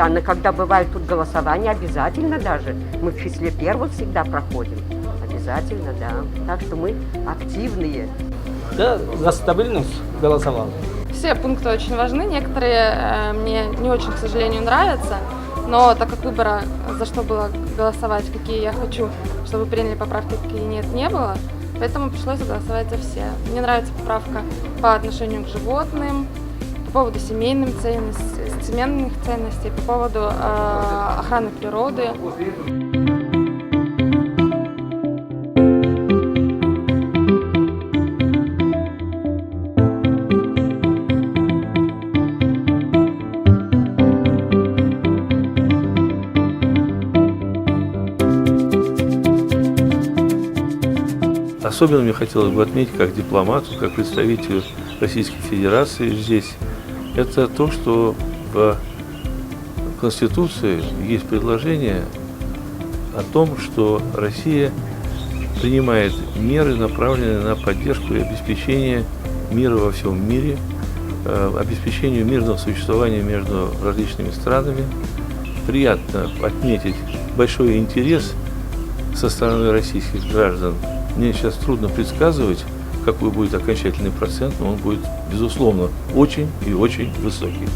постоянно, когда бывает тут голосование, обязательно даже. Мы в числе первых всегда проходим. Обязательно, да. Так что мы активные. Да, за стабильность голосовал. Все пункты очень важны, некоторые мне не очень, к сожалению, нравятся, но так как выбора, за что было голосовать, какие я хочу, чтобы приняли поправки, какие нет, не было, поэтому пришлось голосовать за все. Мне нравится поправка по отношению к животным, по поводу семейных ценностей, по поводу охраны природы. Особенно мне хотелось бы отметить, как дипломату, как представителю Российской Федерации здесь, это то, что в Конституции есть предложение о том, что Россия принимает меры, направленные на поддержку и обеспечение мира во всем мире, обеспечению мирного существования между различными странами. Приятно отметить большой интерес со стороны российских граждан. Мне сейчас трудно предсказывать, какой будет окончательный процент, но он будет, безусловно, очень и очень высокий.